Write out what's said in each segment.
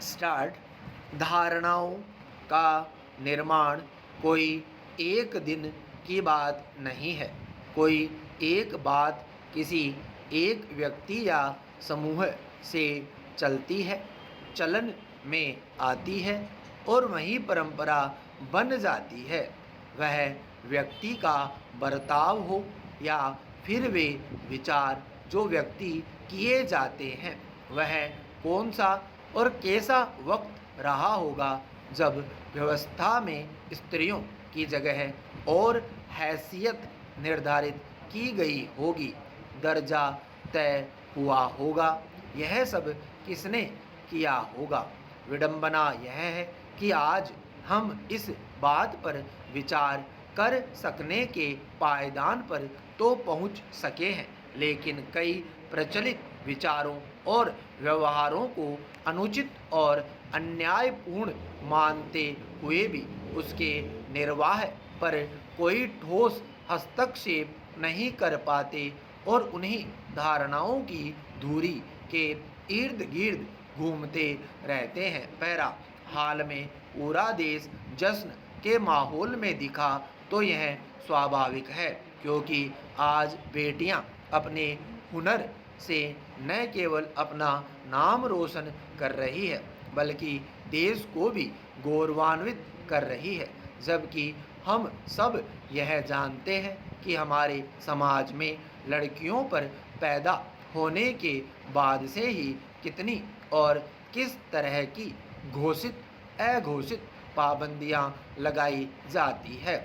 Start. धारणाओं का निर्माण कोई एक दिन की बात नहीं है। कोई एक बात किसी एक व्यक्ति या समूह से चलती है, चलन में आती है और वही परंपरा बन जाती है। वह व्यक्ति का बर्ताव हो या फिर वे विचार जो व्यक्ति किए जाते हैं, वह कौन सा और कैसा वक्त रहा होगा जब व्यवस्था में स्त्रियों की जगह और हैसियत निर्धारित की गई होगी, दर्जा तय हुआ होगा, यह सब किसने किया होगा। विडंबना यह है कि आज हम इस बात पर विचार कर सकने के पायदान पर तो पहुंच सके हैं, लेकिन कई प्रचलित विचारों और व्यवहारों को अनुचित और अन्यायपूर्ण मानते हुए भी उसके निर्वाह पर कोई ठोस हस्तक्षेप नहीं कर पाते और उन्हीं धारणाओं की धुरी के इर्द गिर्द घूमते रहते हैं। पैरा। हाल में पूरा देश जश्न के माहौल में दिखा तो यह स्वाभाविक है, क्योंकि आज बेटियां अपने हुनर से न केवल अपना नाम रोशन कर रही है, बल्कि देश को भी गौरवान्वित कर रही है। जबकि हम सब यह जानते हैं कि हमारे समाज में लड़कियों पर पैदा होने के बाद से ही कितनी और किस तरह की घोषित अघोषित पाबंदियां लगाई जाती है,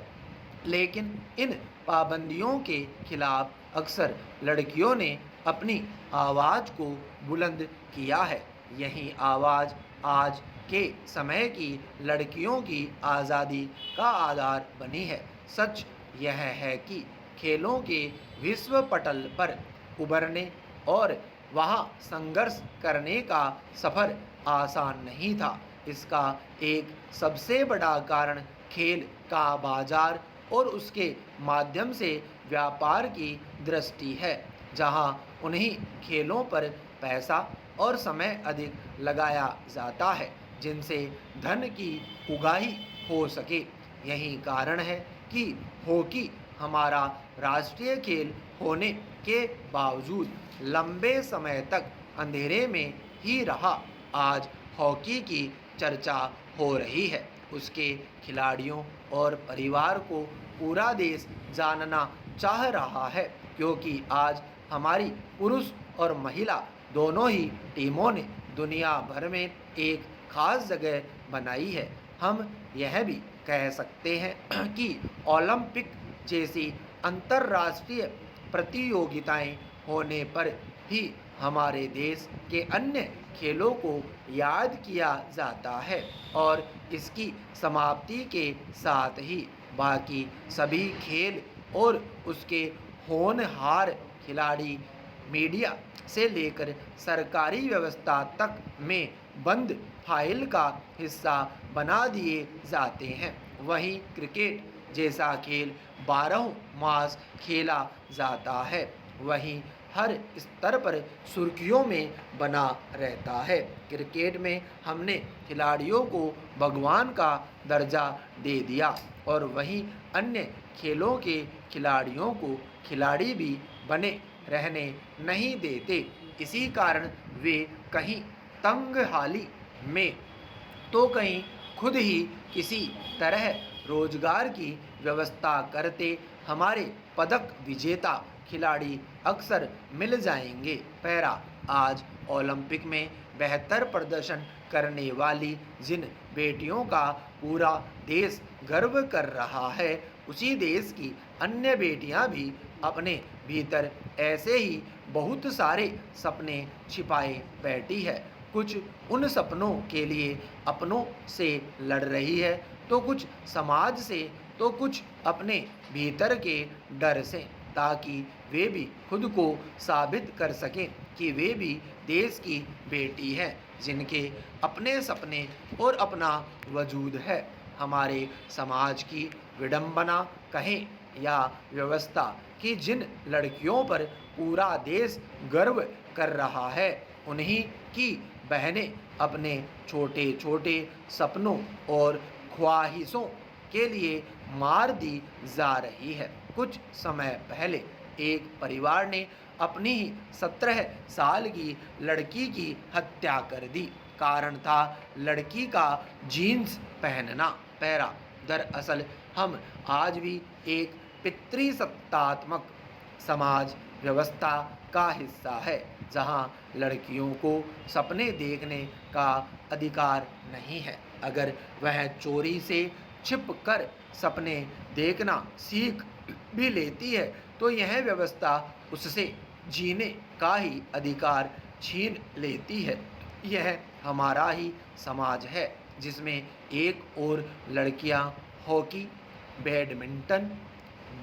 लेकिन इन पाबंदियों के खिलाफ अक्सर लड़कियों ने अपनी आवाज़ को बुलंद किया है। यही आवाज़ आज के समय की लड़कियों की आज़ादी का आधार बनी है। सच यह है कि खेलों के विश्व पटल पर उभरने और वहाँ संघर्ष करने का सफ़र आसान नहीं था। इसका एक सबसे बड़ा कारण खेल का बाजार और उसके माध्यम से व्यापार की दृष्टि है, जहां उन्हीं खेलों पर पैसा और समय अधिक लगाया जाता है जिनसे धन की उगाही हो सके। यही कारण है कि हॉकी हमारा राष्ट्रीय खेल होने के बावजूद लंबे समय तक अंधेरे में ही रहा। आज हॉकी की चर्चा हो रही है, उसके खिलाड़ियों और परिवार को पूरा देश जानना चाह रहा है, क्योंकि आज हमारी पुरुष और महिला दोनों ही टीमों ने दुनिया भर में एक खास जगह बनाई है। हम यह भी कह सकते हैं कि ओलंपिक जैसी अंतर्राष्ट्रीय प्रतियोगिताएं होने पर ही हमारे देश के अन्य खेलों को याद किया जाता है और इसकी समाप्ति के साथ ही बाकी सभी खेल और उसके होनहार खिलाड़ी मीडिया से लेकर सरकारी व्यवस्था तक में बंद फाइल का हिस्सा बना दिए जाते हैं। वहीं क्रिकेट जैसा खेल 12 मास खेला जाता है, वहीं हर स्तर पर सुर्खियों में बना रहता है। क्रिकेट में हमने खिलाड़ियों को भगवान का दर्जा दे दिया और वहीं अन्य खेलों के खिलाड़ियों को खिलाड़ी भी बने रहने नहीं देते। इसी कारण वे कहीं तंगहाली में तो कहीं खुद ही किसी तरह रोजगार की व्यवस्था करते हमारे पदक विजेता खिलाड़ी अक्सर मिल जाएंगे। पैरा। आज ओलंपिक में बेहतर प्रदर्शन करने वाली जिन बेटियों का पूरा देश गर्व कर रहा है, उसी देश की अन्य बेटियां भी अपने भीतर ऐसे ही बहुत सारे सपने छिपाए बैठी है। कुछ उन सपनों के लिए अपनों से लड़ रही है, तो कुछ समाज से, तो कुछ अपने भीतर के डर से, ताकि वे भी खुद को साबित कर सकें कि वे भी देश की बेटी हैं, जिनके अपने सपने और अपना वजूद है। हमारे समाज की विडंबना कहें या व्यवस्था कि जिन लड़कियों पर पूरा देश गर्व कर रहा है, उन्हीं की बहनें अपने छोटे छोटे सपनों और ख्वाहिशों के लिए मार दी जा रही है। कुछ समय पहले एक परिवार ने अपनी ही 17 साल की लड़की की हत्या कर दी। कारण था लड़की का जीन्स पहनना। पैरा दरअसल हम आज भी एक पितृसत्तात्मक समाज व्यवस्था का हिस्सा है, जहां लड़कियों को सपने देखने का अधिकार नहीं है। अगर वह चोरी से छिप कर सपने देखना सीख भी लेती है तो यह व्यवस्था उससे जीने का ही अधिकार छीन लेती है। यह हमारा ही समाज है जिसमें एक ओर लड़कियां हॉकी, बैडमिंटन,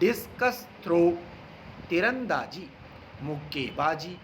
डिस्कस थ्रो, तीरंदाजी, मुक्केबाजी,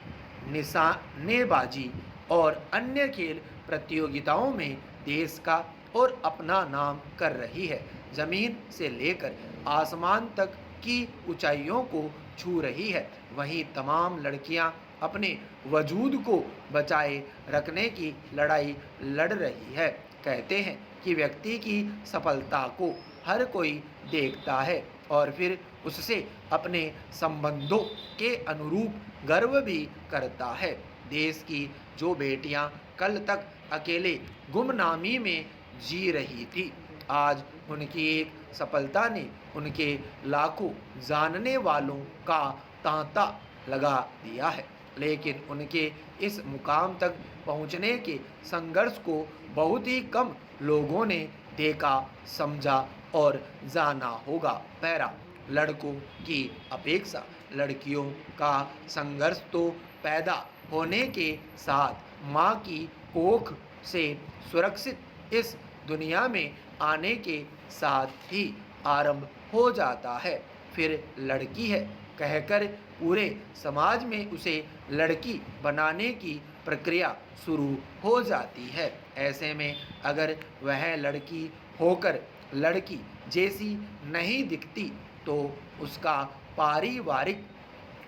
निशानेबाजी और अन्य खेल प्रतियोगिताओं में देश का और अपना नाम कर रही है। जमीन से लेकर आसमान तक की ऊंचाइयों को छू रही है। वहीं तमाम लड़कियां अपने वजूद को बचाए रखने की लड़ाई लड़ रही है। कहते हैं कि व्यक्ति की सफलता को हर कोई देखता है और फिर उससे अपने संबंधों के अनुरूप गर्व भी करता है। देश की जो बेटियां कल तक अकेले गुमनामी में जी रही थी, आज उनकी एक सफलता ने उनके लाखों जानने वालों का तांता लगा दिया है। लेकिन उनके इस मुकाम तक पहुंचने के संघर्ष को बहुत ही कम लोगों ने देखा, समझा और जाना होगा। पैरा लड़कों की अपेक्षा लड़कियों का संघर्ष तो पैदा होने के साथ माँ की कोख से सुरक्षित इस दुनिया में आने के साथ ही आरंभ हो जाता है। फिर लड़की है कहकर पूरे समाज में उसे लड़की बनाने की प्रक्रिया शुरू हो जाती है। ऐसे में अगर वह लड़की होकर लड़की जैसी नहीं दिखती तो उसका पारिवारिक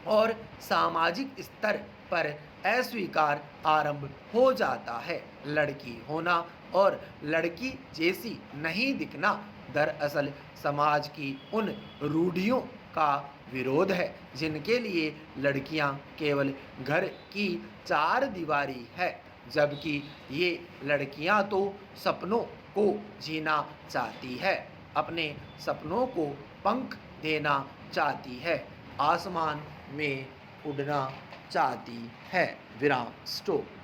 और सामाजिक स्तर पर अस्वीकार आरंभ हो जाता है। लड़की होना और लड़की जैसी नहीं दिखना दरअसल समाज की उन रूढ़ियों का विरोध है जिनके लिए लड़कियां केवल घर की चार दीवारी है, जबकि ये लड़कियां तो सपनों को जीना चाहती है, अपने सपनों को पंख देना चाहती है, आसमान में उड़ना चाहती है। विराम स्टॉप।